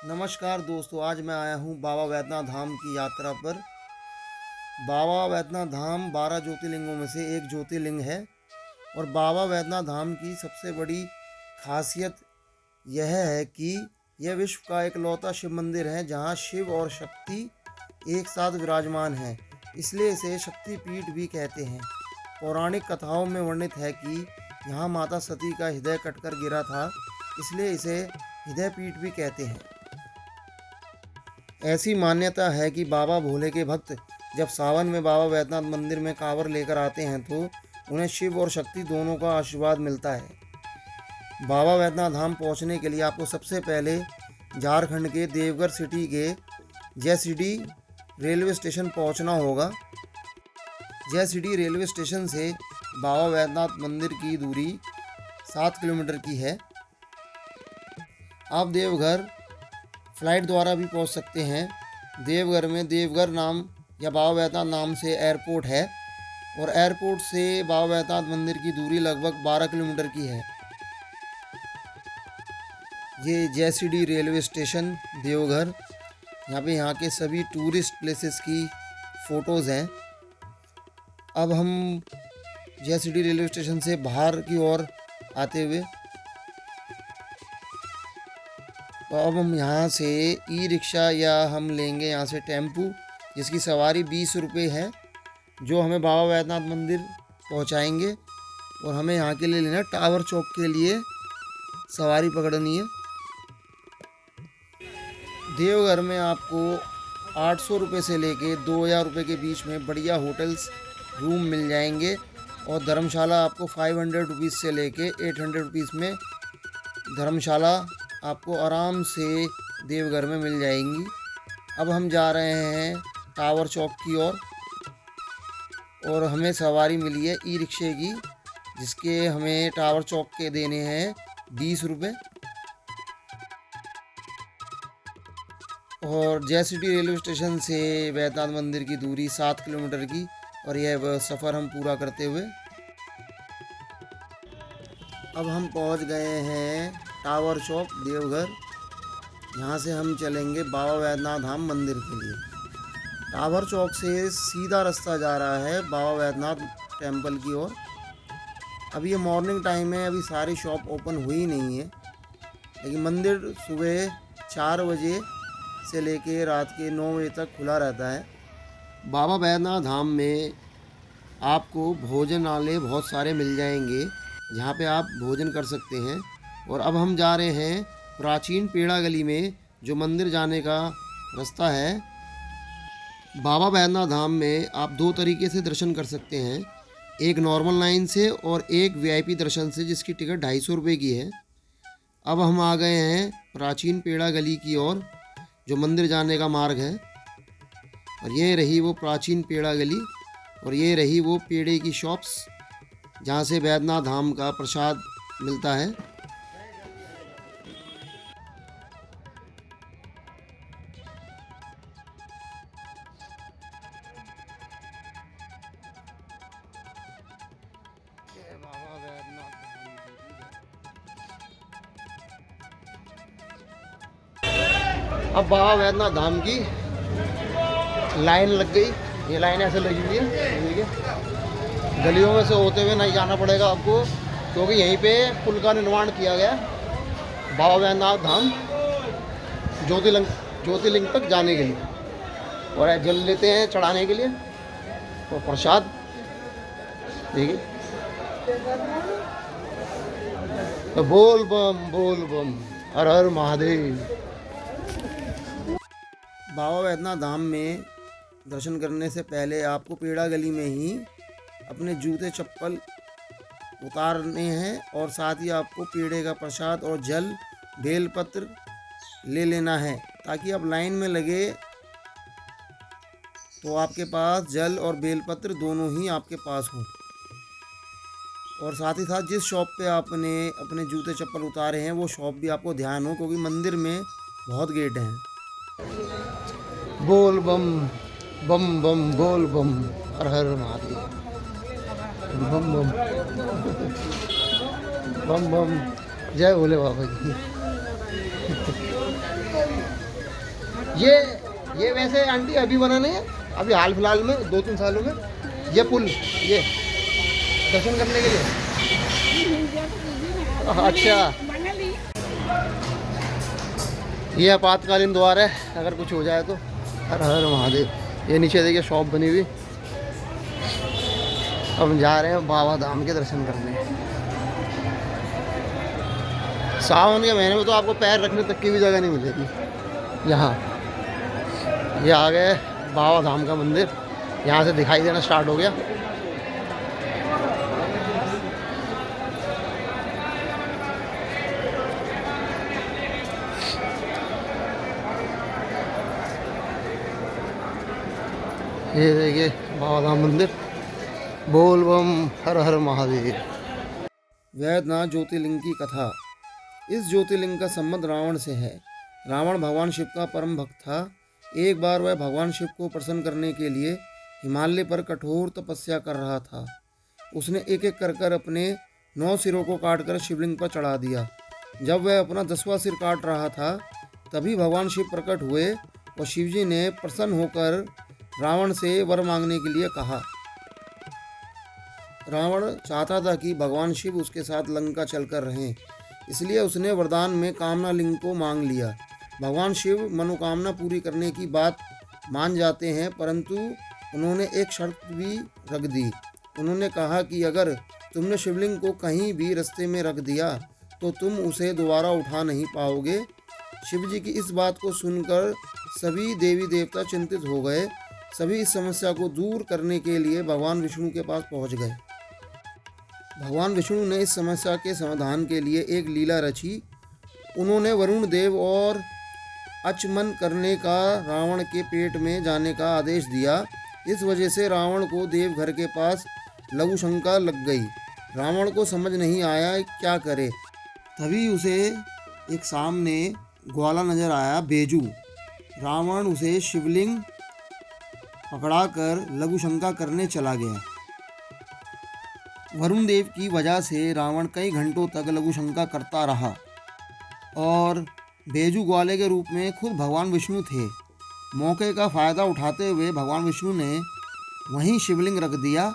नमस्कार दोस्तों, आज मैं आया हूँ बाबा वैद्यनाथ धाम की यात्रा पर। बाबा वैद्यनाथ धाम 12 ज्योतिर्लिंगों में से एक ज्योतिर्लिंग है। और बाबा वैद्यनाथ धाम की सबसे बड़ी खासियत यह है कि यह विश्व का एकलौता शिव मंदिर है जहाँ शिव और शक्ति एक साथ विराजमान हैं। इसलिए इसे शक्ति पीठ भी कहते हैं। पौराणिक कथाओं में वर्णित है कि यहाँ माता सती का हृदय कटकर गिरा था, इसलिए इसे हृदय पीठ भी कहते हैं। ऐसी मान्यता है कि बाबा भोले के भक्त जब सावन में बाबा वैद्यनाथ मंदिर में कांवर लेकर आते हैं तो उन्हें शिव और शक्ति दोनों का आशीर्वाद मिलता है। बाबा वैद्यनाथ धाम पहुंचने के लिए आपको सबसे पहले झारखंड के देवघर सिटी के जयसीडी रेलवे स्टेशन पहुंचना होगा। जयसीडी रेलवे स्टेशन से बाबा वैद्यनाथ मंदिर की दूरी 7 किलोमीटर की है। आप देवघर फ्लाइट द्वारा भी पहुंच सकते हैं। देवघर में देवघर नाम या बाबा वैद्यनाथ नाम से एयरपोर्ट है और एयरपोर्ट से बाबा वैद्यनाथ मंदिर की दूरी लगभग 12 किलोमीटर की है। ये जयसीडी रेलवे स्टेशन देवघर, यहाँ के सभी टूरिस्ट प्लेसेस की फ़ोटोज़ हैं। अब हम जयसीडी रेलवे स्टेशन से बाहर की ओर आते हुए तो अब हम यहाँ से ई रिक्शा या हम लेंगे यहाँ से टेम्पू, जिसकी सवारी 20 रुपये है, जो हमें बाबा वैद्यनाथ मंदिर पहुँचाएंगे। और हमें यहाँ के लिए लेना टावर चौक के लिए सवारी पकड़नी है। देवघर में आपको 800 रुपये से लेके 2000 रुपये के बीच में बढ़िया होटल्स रूम मिल जाएंगे और धर्मशाला आपको 500 रुपीज़ से लेके 800 रुपीज़ में धर्मशाला आपको आराम से देवघर में मिल जाएंगी। अब हम जा रहे हैं टावर चौक की ओर और हमें सवारी मिली है ई रिक्शे की, जिसके हमें टावर चौक के देने हैं 20 रुपये। और जयसीडी रेलवे स्टेशन से वैद्यनाथ मंदिर की दूरी 7 किलोमीटर की, और यह सफ़र हम पूरा करते हुए अब हम पहुंच गए हैं टावर चौक देवघर। यहाँ से हम चलेंगे बाबा वैद्यनाथ धाम मंदिर के लिए। टावर चौक से सीधा रास्ता जा रहा है बाबा वैद्यनाथ टेम्पल की ओर। अभी ये मॉर्निंग टाइम है, अभी सारी शॉप ओपन हुई नहीं है, लेकिन मंदिर सुबह 4 बजे से लेके रात के 9 बजे तक खुला रहता है। बाबा वैद्यनाथ धाम में आपको भोजनालय बहुत सारे मिल जाएंगे, जहाँ पे आप भोजन कर सकते हैं। और अब हम जा रहे हैं प्राचीन पेड़ा गली में, जो मंदिर जाने का रास्ता है। बाबा वैद्यनाथ धाम में आप 2 तरीके से दर्शन कर सकते हैं, एक नॉर्मल लाइन से और एक वीआईपी दर्शन से, जिसकी टिकट 250 रुपये की है। अब हम आ गए हैं प्राचीन पेड़ा गली की ओर, जो मंदिर जाने का मार्ग है। और ये रही वो प्राचीन पेड़ा गली, और ये रही वो पेड़े की शॉप्स जहाँ से वैद्यनाथ धाम का प्रसाद मिलता है। अब बाबा वैद्यनाथ धाम की लाइन लग गई। ये लाइन ऐसे लगी हुई है, ठीक है। गलियों में से होते हुए नहीं जाना पड़ेगा आपको, क्योंकि यहीं पे पुल का निर्माण किया गया बाबा वैद्यनाथ धाम ज्योतिर्लिंग तक जाने के लिए। और जल लेते हैं चढ़ाने के लिए और प्रसाद, ठीक है। तो बोल बम हर हर महादेव। बाबा वैद्यनाथ धाम में दर्शन करने से पहले आपको पेड़ा गली में ही अपने जूते चप्पल उतारने हैं, और साथ ही आपको पेड़े का प्रसाद और जल बेलपत्र ले लेना है, ताकि आप लाइन में लगे तो आपके पास जल और बेलपत्र दोनों ही आपके पास हों। और साथ ही साथ जिस शॉप पे आपने अपने जूते चप्पल उतारे हैं वो शॉप भी आपको ध्यान हो, क्योंकि मंदिर में बहुत गेट हैं। बोल बम बम बम बोल बम हर हर महादेव बम बम बम बम जय भोले बाबा की। ये ये वैसे आंटी अभी बना नहीं है, अभी हाल फिलहाल में 2-3 सालों में ये पुल, ये दर्शन करने के लिए। अच्छा, ये आपातकालीन द्वार है, अगर कुछ हो जाए तो। हर हर महादेव। ये नीचे देखिए शॉप बनी हुई। अब हम जा रहे हैं बाबा धाम के दर्शन करने। सावन के महीने में तो आपको पैर रखने तक की भी जगह नहीं मिलेगी। यहाँ ये आ गए बाबा धाम का मंदिर, यहाँ से दिखाई देना स्टार्ट हो गया। ये देखिए बाबा धाम मंदिर। बोल बम हर हर महादेव। वैद्यनाथ ज्योतिर्लिंग की कथा। इस ज्योतिर्लिंग का संबंध रावण से है। रावण भगवान शिव का परम भक्त था। एक बार वह भगवान शिव को प्रसन्न करने के लिए हिमालय पर कठोर तपस्या कर रहा था। उसने एक एक कर अपने 9 सिरों को काटकर शिवलिंग पर चढ़ा दिया। जब वह अपना 10वां सिर काट रहा था, तभी भगवान शिव प्रकट हुए और शिवजी ने प्रसन्न होकर रावण से वर मांगने के लिए कहा। रावण चाहता था कि भगवान शिव उसके साथ लंका चलकर रहें, इसलिए उसने वरदान में कामना लिंग को मांग लिया। भगवान शिव मनोकामना पूरी करने की बात मान जाते हैं, परंतु उन्होंने एक शर्त भी रख दी। उन्होंने कहा कि अगर तुमने शिवलिंग को कहीं भी रास्ते में रख दिया तो तुम उसे दोबारा उठा नहीं पाओगे। शिवजी की इस बात को सुनकर सभी देवी देवता चिंतित हो गए। सभी इस समस्या को दूर करने के लिए भगवान विष्णु के पास पहुंच गए। भगवान विष्णु ने इस समस्या के समाधान के लिए एक लीला रची। उन्होंने वरुण देव और अचमन करने का रावण के पेट में जाने का आदेश दिया। इस वजह से रावण को देवघर के पास लघु शंका लग गई। रावण को समझ नहीं आया क्या करे। तभी उसे एक सामने ग्वाला नजर आया, बेजू। रावण उसे शिवलिंग पकड़ाकर लघु शंका करने चला गया। वरुण देव की वजह से रावण कई घंटों तक लघु शंका करता रहा और बेजू ग्वाले के रूप में खुद भगवान विष्णु थे। मौके का फ़ायदा उठाते हुए भगवान विष्णु ने वहीं शिवलिंग रख दिया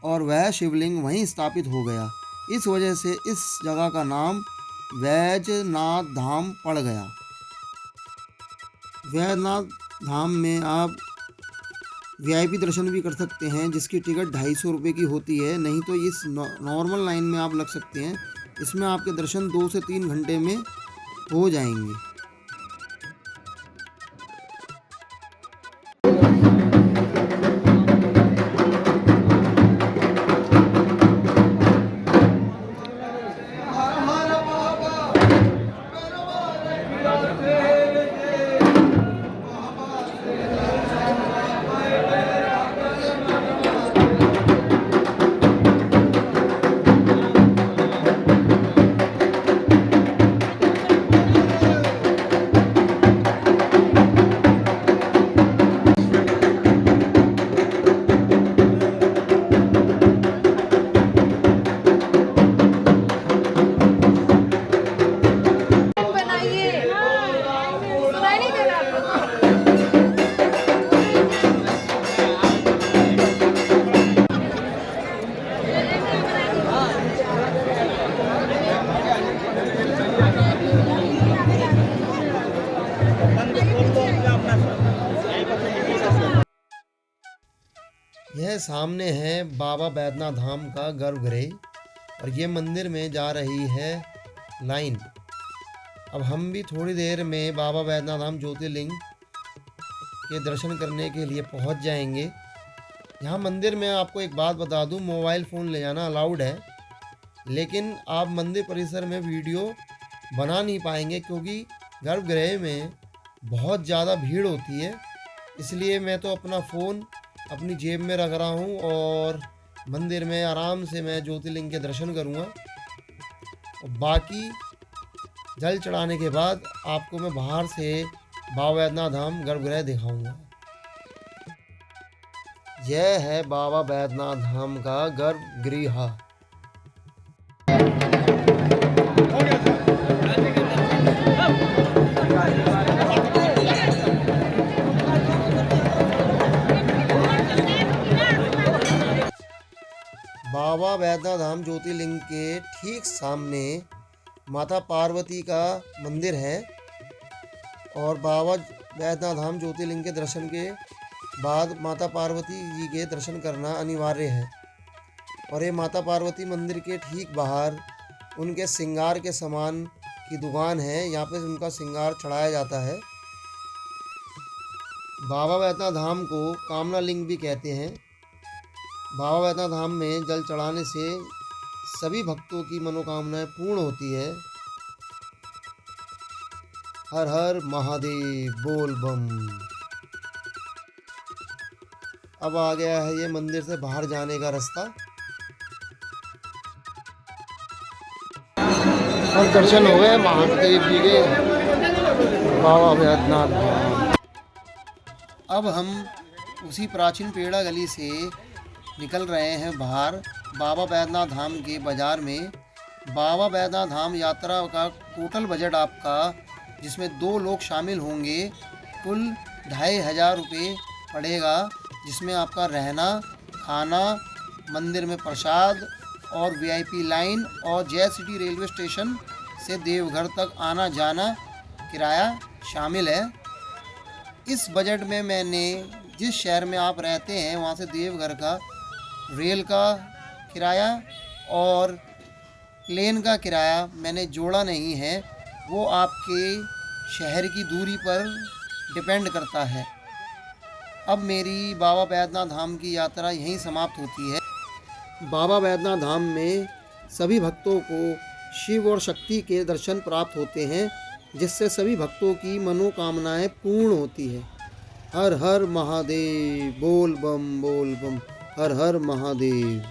और वह शिवलिंग वहीं स्थापित हो गया। इस वजह से इस जगह का नाम वैजनाथ धाम पड़ गया। वैजनाथ धाम में आप वीआईपी दर्शन भी कर सकते हैं, जिसकी टिकट 250 रुपये की होती है। नहीं तो इस नॉर्मल लाइन में आप लग सकते हैं। इसमें आपके दर्शन 2 से 3 घंटे में हो जाएंगे। यह सामने है बाबा बैद्यनाथ धाम का गर्भगृह और ये मंदिर में जा रही है लाइन। अब हम भी थोड़ी देर में बाबा बैद्यनाथ धाम ज्योतिर्लिंग के दर्शन करने के लिए पहुंच जाएंगे। यहाँ मंदिर में आपको एक बात बता दूं, मोबाइल फ़ोन ले जाना अलाउड है, लेकिन आप मंदिर परिसर में वीडियो बना नहीं पाएंगे क्योंकि गर्भगृह में बहुत ज़्यादा भीड़ होती है। इसलिए मैं तो अपना फ़ोन अपनी जेब में रख रहा हूँ और मंदिर में आराम से मैं ज्योतिर्लिंग के दर्शन करूँगा। और बाकी जल चढ़ाने के बाद आपको मैं बाहर से बाबा बैद्यनाथ धाम गर्भगृह दिखाऊंगा। यह है बाबा बैद्यनाथ धाम का गर्भगृह। बाबा वैद्यनाथ धाम ज्योतिर्लिंग के ठीक सामने माता पार्वती का मंदिर है और बाबा वैद्यनाथ धाम ज्योतिर्लिंग के दर्शन के बाद माता पार्वती जी के दर्शन करना अनिवार्य है। और ये माता पार्वती मंदिर के ठीक बाहर उनके श्रृंगार के सामान की दुकान है, यहाँ पे उनका श्रृंगार चढ़ाया जाता है। बाबा वैद्यनाथ धाम को कामना लिंग भी कहते हैं। बाबा वैद्यनाथ धाम में जल चढ़ाने से सभी भक्तों की मनोकामनाएं पूर्ण होती है। हर हर महादेव, बोल बम। अब आ गया है ये मंदिर से बाहर जाने का रास्ता और दर्शन हो गए महादेव जी के, बाबा वैद्यनाथ धाम। अब हम उसी प्राचीन पेड़ा गली से निकल रहे हैं बाहर बाबा वैद्यनाथ धाम के बाज़ार में। बाबा वैद्यनाथ धाम यात्रा का टोटल बजट आपका, जिसमें 2 लोग शामिल होंगे, कुल 2500 रुपये पड़ेगा, जिसमें आपका रहना, खाना, मंदिर में प्रसाद और VIP लाइन और जय सिटी रेलवे स्टेशन से देवघर तक आना जाना किराया शामिल है। इस बजट में मैंने जिस शहर में आप रहते हैं वहाँ से देवघर का रेल का किराया और प्लेन का किराया मैंने जोड़ा नहीं है, वो आपके शहर की दूरी पर डिपेंड करता है। अब मेरी बाबा वैद्यनाथ धाम की यात्रा यहीं समाप्त होती है। बाबा वैद्यनाथ धाम में सभी भक्तों को शिव और शक्ति के दर्शन प्राप्त होते हैं, जिससे सभी भक्तों की मनोकामनाएं पूर्ण होती है। हर हर महादेव, बोल बम बोल बम, हर हर महादेव।